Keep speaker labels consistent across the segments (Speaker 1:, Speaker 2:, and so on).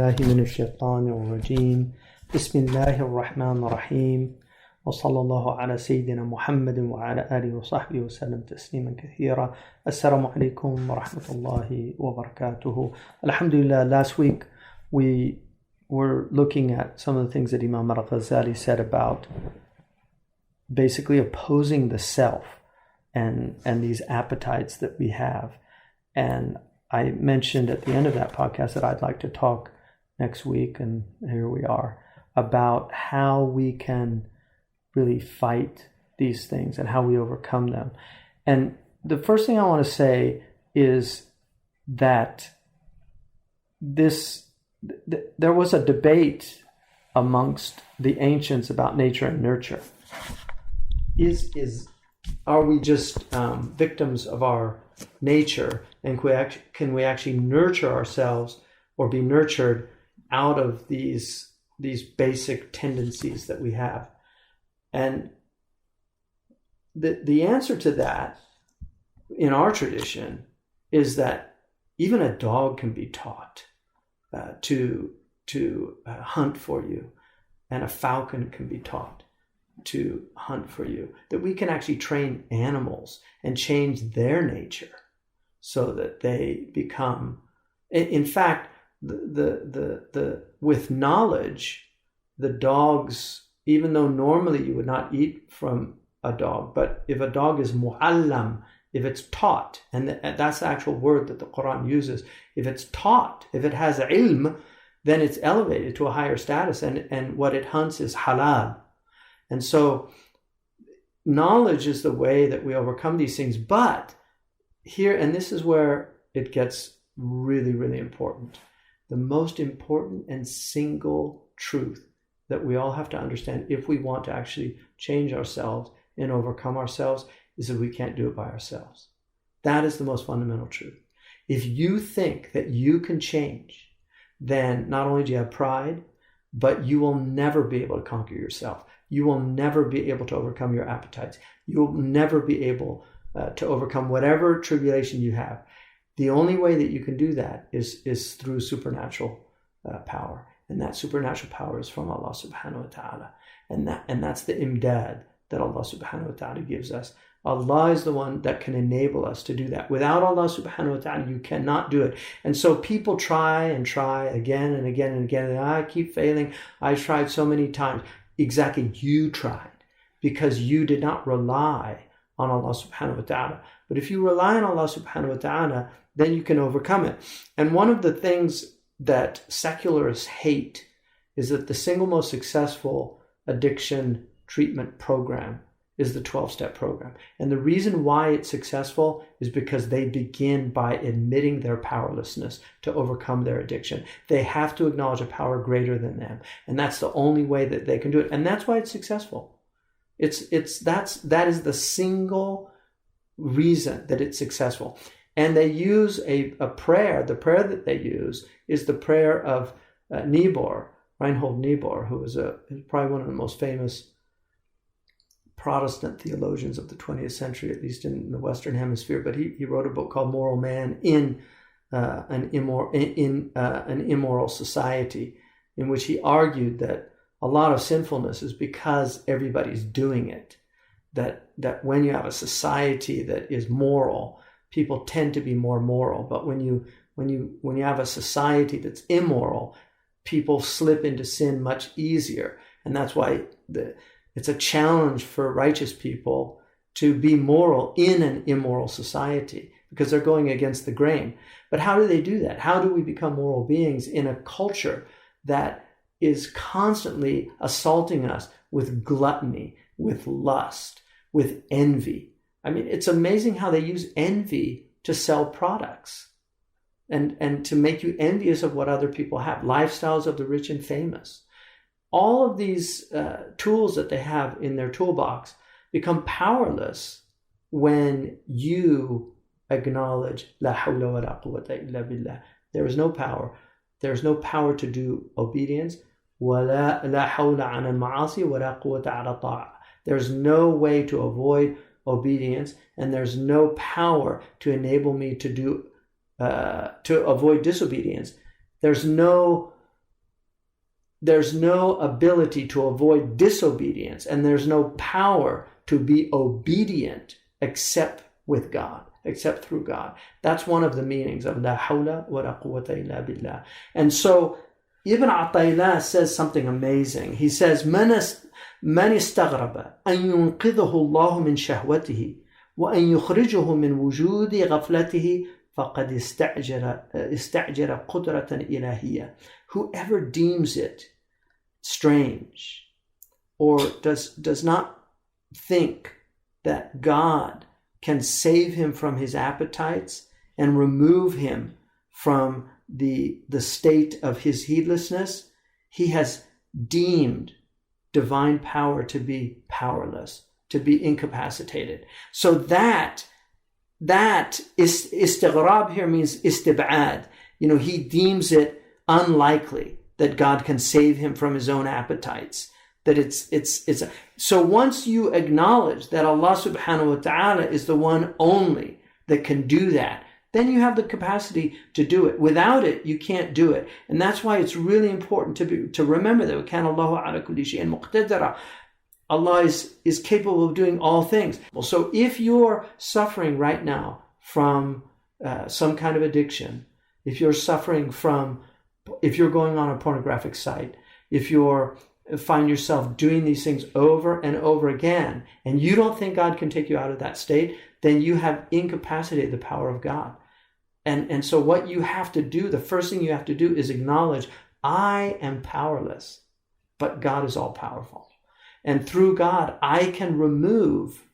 Speaker 1: بالله من الشيطان الرجيم بسم الله الرحمن الرحيم وصلى الله على سيدنا محمد وعلى آله وصحبه وسلم تسليما كثيرا. Assalamu alaikum wa rahmatullahi wa barakatuhu. Alhamdulillah, last week we were looking at some of the things that Imam al-Ghazali said about basically opposing the self and these appetites that we have. And I mentioned at the end of that podcast that I'd like to talk next week, and here we are, about how we can really fight these things and how we overcome them. And the first thing I want to say is that there was a debate amongst the ancients about nature and nurture. Are we just victims of our nature, and can we actually nurture ourselves or be nurtured out of these basic tendencies that we have? And the answer to that in our tradition is that even a dog can be taught to hunt for you, and a falcon can be taught to hunt for you, that we can actually train animals and change their nature so that they become, in fact, with knowledge, the dogs, even though normally you would not eat from a dog, but if a dog is mu'allam, if it's taught, and that's the actual word that the Quran uses, if it's taught, if it has ilm, then it's elevated to a higher status, and what it hunts is halal. And so knowledge is the way that we overcome these things. But here, and this is where it gets really, really important, the most important and single truth that we all have to understand if we want to actually change ourselves and overcome ourselves is that we can't do it by ourselves. That is the most fundamental truth. If you think that you can change, then not only do you have pride, but you will never be able to conquer yourself. You will never be able to overcome your appetites. You'll never be able to overcome whatever tribulation you have. The only way that you can do that is through supernatural power. And that supernatural power is from Allah subhanahu wa ta'ala. And that's the imdad that Allah subhanahu wa ta'ala gives us. Allah is the one that can enable us to do that. Without Allah subhanahu wa ta'ala, you cannot do it. And so people try and try again and again and again. And I keep failing. I tried so many times. Exactly, you tried because you did not rely on Allah subhanahu wa ta'ala. But if you rely on Allah subhanahu wa ta'ala, then you can overcome it. And one of the things that secularists hate is that the single most successful addiction treatment program is the 12-step program. And the reason why it's successful is because they begin by admitting their powerlessness to overcome their addiction. They have to acknowledge a power greater than them. And that's the only way that they can do it. And that's why it's successful. That is the single reason that it's successful. And they use a prayer. The prayer that they use is the prayer of Niebuhr, Reinhold Niebuhr, who is probably one of the most famous Protestant theologians of the 20th century, at least in the Western Hemisphere. But he wrote a book called Moral Man in an immoral society, in which he argued that a lot of sinfulness is because everybody's doing it. That when you have a society that is moral, people tend to be more moral. But when you have a society that's immoral, people slip into sin much easier. And that's why it's a challenge for righteous people to be moral in an immoral society, because they're going against the grain. But how do they do that? How do we become moral beings in a culture that is constantly assaulting us with gluttony, with lust, with envy? I mean, it's amazing how they use envy to sell products and to make you envious of what other people have, lifestyles of the rich and famous. All of these tools that they have in their toolbox become powerless when you acknowledge La hawla wa la quwwata illa billah. There is no power. There is no power to do obedience. La hawla ala al-ma'asi wa la quwwata ala ta'a. There's no way to avoid obedience, and there's no power to enable me to avoid disobedience. There's no there's no ability to avoid disobedience, and there's no power to be obedient except with God, except through God. That's one of the meanings of la hawla wa la quwwata illa billah. And so Ibn Ata'illah says something amazing. He says, من استغرب أن ينقذه الله من شهوته وأن يخرجه من وجود غفلته فقد استأجر قدرة إلهية. Whoever deems it strange or does not think that God can save him from his appetites and remove him from the state of his heedlessness, he has deemed divine power to be powerless, to be incapacitated. So that is istighrab here means istib'ad. He deems it unlikely that God can save him from his own appetites. That so once you acknowledge that Allah subhanahu wa ta'ala is the one only that can do that, then you have the capacity to do it. Without it, you can't do it. And that's why it's really important to remember that وَكَانَ اللَّهُ عَلَى كُلِّ شَيْءٍ مُقْتَدِرًا. Allah is capable of doing all things. So if you're suffering right now from some kind of addiction, if you're going on a pornographic site, if you find yourself doing these things over and over again, and you don't think God can take you out of that state, then you have incapacitated the power of God. And so what you have to do, the first thing you have to do is acknowledge, I am powerless, but God is all powerful. And through God, I can remove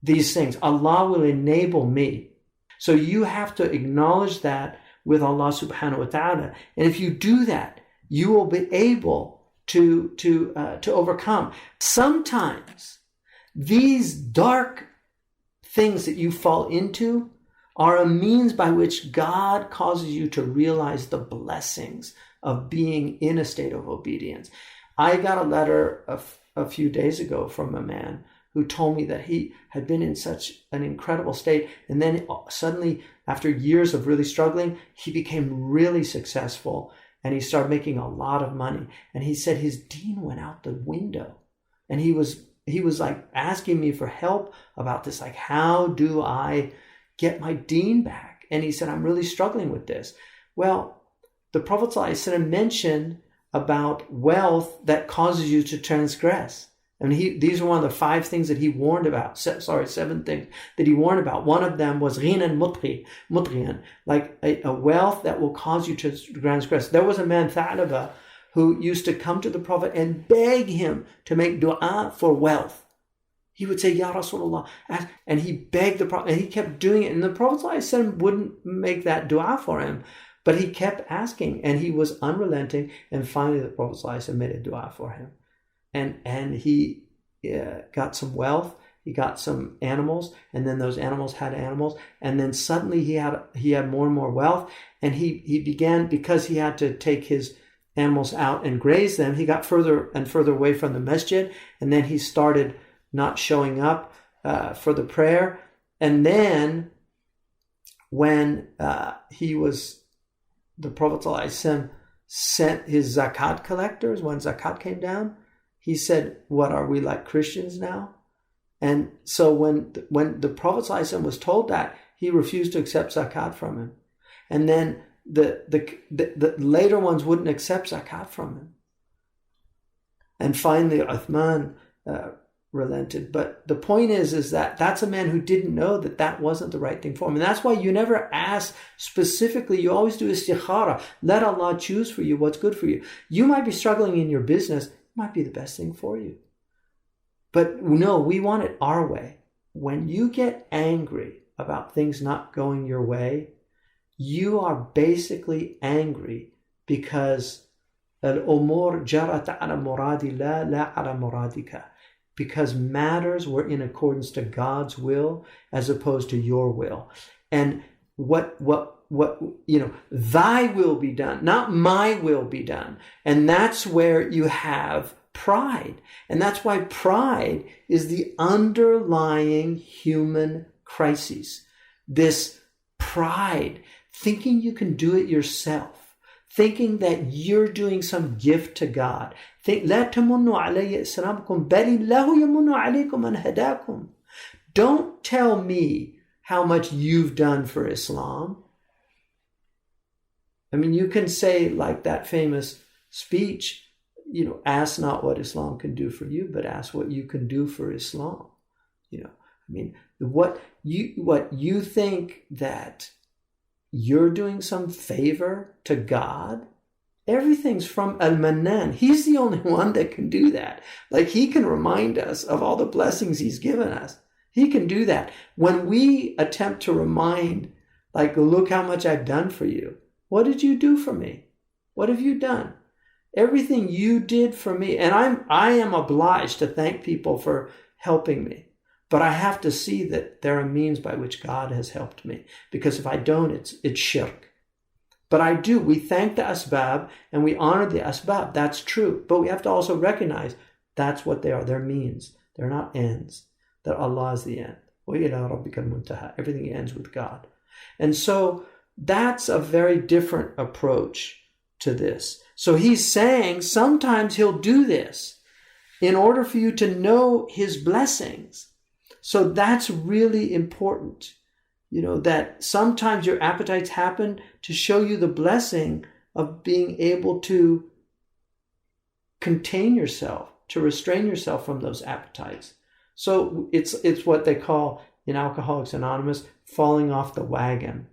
Speaker 1: these things. Allah will enable me. So you have to acknowledge that with Allah subhanahu wa ta'ala. And if you do that, you will be able to overcome. Sometimes these dark things that you fall into are a means by which God causes you to realize the blessings of being in a state of obedience. I got a letter a few days ago from a man who told me that he had been in such an incredible state, and then suddenly, after years of really struggling, he became really successful, and he started making a lot of money. And he said his deen went out the window, and he was like asking me for help about this, like, how do I get my deen back? And he said, I'm really struggling with this. Well, the Prophet ﷺ mentioned about wealth that causes you to transgress. And these are one of the 5 things that he warned about. 7 things that he warned about. One of them was ghinan mutghiyan, like a wealth that will cause you to transgress. There was a man, Tha'laba, who used to come to the Prophet and beg him to make dua for wealth. He would say, Ya Rasulullah, and he begged the Prophet, and he kept doing it. And the Prophet ﷺ wouldn't make that dua for him, but he kept asking, and he was unrelenting. And finally, the Prophet ﷺ made a dua for him. And he got some wealth, he got some animals, and then those animals had animals, and then suddenly he had more and more wealth, and he began, because he had to take his animals out and graze them, he got further and further away from the masjid, and then he started not showing up for the prayer. And then when the Prophet ﷺ sent his zakat collectors, when zakat came down, he said, what, are we like Christians now? And so when the Prophet ﷺ was told that, he refused to accept zakat from him. And then the later ones wouldn't accept zakat from him. And finally, Uthman relented. But the point is that that's a man who didn't know that wasn't the right thing for him. And that's why you never ask specifically. You always do istikhara. Let Allah choose for you what's good for you. You might be struggling in your business. Might be the best thing for you. But no, we want it our way. When you get angry about things not going your way, you are basically angry because al-umur jarat ala muradillah la ala muradika. Because matters were in accordance to God's will as opposed to your will. And what thy will be done, not my will be done. And that's where you have pride. And that's why pride is the underlying human crisis. This pride, thinking you can do it yourself, thinking that you're doing some gift to God. لا تمنوا علي إسلامكم بل الله يمن عليكم أن هداكم. Don't tell me how much you've done for Islam. I mean, you can say like that famous speech, ask not what Islam can do for you, but ask what you can do for Islam. I mean, what you think that you're doing some favor to God, everything's from Al-Mannan. He's the only one that can do that. Like, he can remind us of all the blessings he's given us. He can do that. When we attempt to remind, like, look how much I've done for you. What did you do for me? What have you done? Everything you did for me. And I am obliged to thank people for helping me. But I have to see that there are means by which God has helped me. Because if I don't, it's shirk. But I do. We thank the asbab and we honor the asbab. That's true. But we have to also recognize that's what they are. They're means. They're not ends. That Allah is the end. Everything ends with God. And so that's a very different approach to this. So he's saying sometimes he'll do this in order for you to know his blessings. So that's really important. That sometimes your appetites happen to show you the blessing of being able to contain yourself, to restrain yourself from those appetites. So it's what they call in Alcoholics Anonymous, falling off the wagon.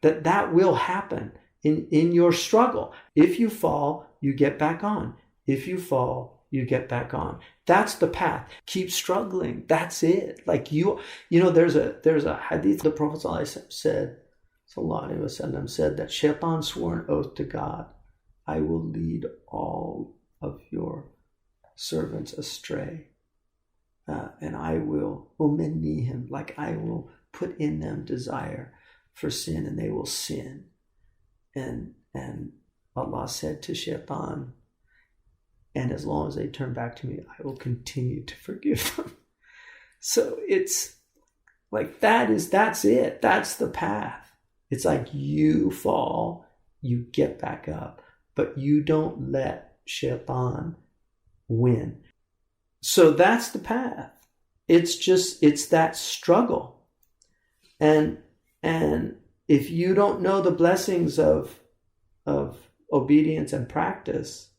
Speaker 1: That will happen in your struggle. If you fall, you get back on. If you fall, you get back on. That's the path. Keep struggling. That's it. Like there's a hadith. The Prophet said, sallallahu alaihi wasallam, said that Shaitan swore an oath to God, I will lead all of your servants astray. And I will uminnihim, like I will put in them desire for sin, and they will sin. And Allah said to Shaitan, and as long as they turn back to me, I will continue to forgive them. So it's like that's it. That's the path. It's like you fall, you get back up, but you don't let Shaitan win. So that's the path. It's that struggle. And if you don't know the blessings of obedience and practice,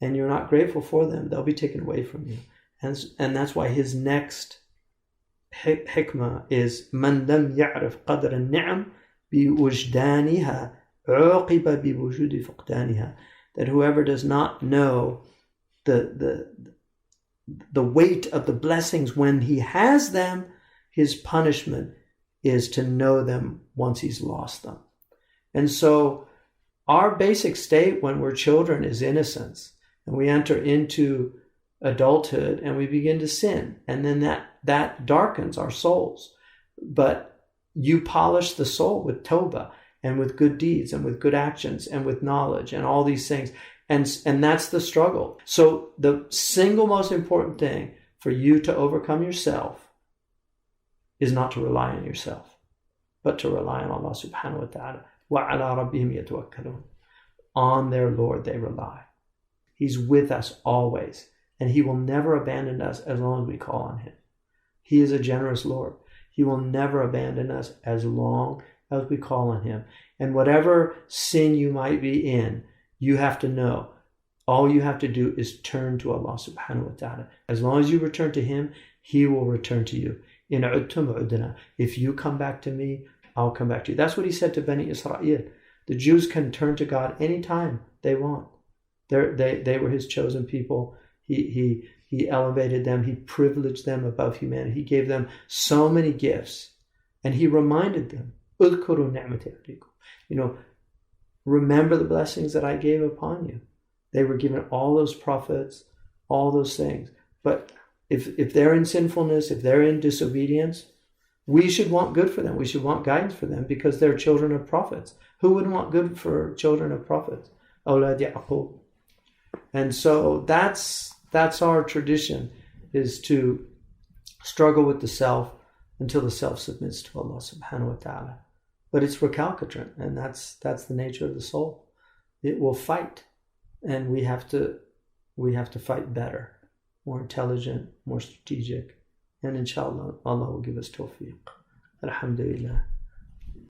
Speaker 1: and you're not grateful for them, they'll be taken away from you. And that's why his next hikmah is Man lam ya'rif qadr an-ni'am bi wujdaniha uqiba bi wujudi fuqdaniha. That whoever does not know the weight of the blessings when he has them, his punishment is to know them once he's lost them. And so our basic state when we're children is innocence. And we enter into adulthood and we begin to sin. And then that darkens our souls. But you polish the soul with tawbah and with good deeds and with good actions and with knowledge and all these things. And that's the struggle. So the single most important thing for you to overcome yourself is not to rely on yourself, but to rely on Allah subhanahu wa ta'ala. وَعَلَىٰ رَبِّهِمْ يَتَوَكَّلُونَ. On their Lord they rely. He's with us always, and he will never abandon us as long as we call on him. He is a generous Lord. He will never abandon us as long as we call on him. And whatever sin you might be in, you have to know, all you have to do is turn to Allah subhanahu wa ta'ala. As long as you return to him, he will return to you. In udtum udna. If you come back to me, I'll come back to you. That's what he said to Bani Israel. The Jews can turn to God anytime they want. They were his chosen people. He elevated them. He privileged them above humanity. He gave them so many gifts. And he reminded them, remember the blessings that I gave upon you. They were given all those prophets, all those things. But if they're in sinfulness, if they're in disobedience, we should want good for them. We should want guidance for them because they're children of prophets. Who wouldn't want good for children of prophets? Awlad Ya'qub. And so that's our tradition, is to struggle with the self until the self submits to Allah subhanahu wa ta'ala. But it's recalcitrant, and that's the nature of the soul. it will fight, and we have to fight better, more intelligent, more strategic, and inshallah Allah will give us tawfiq. Alhamdulillah.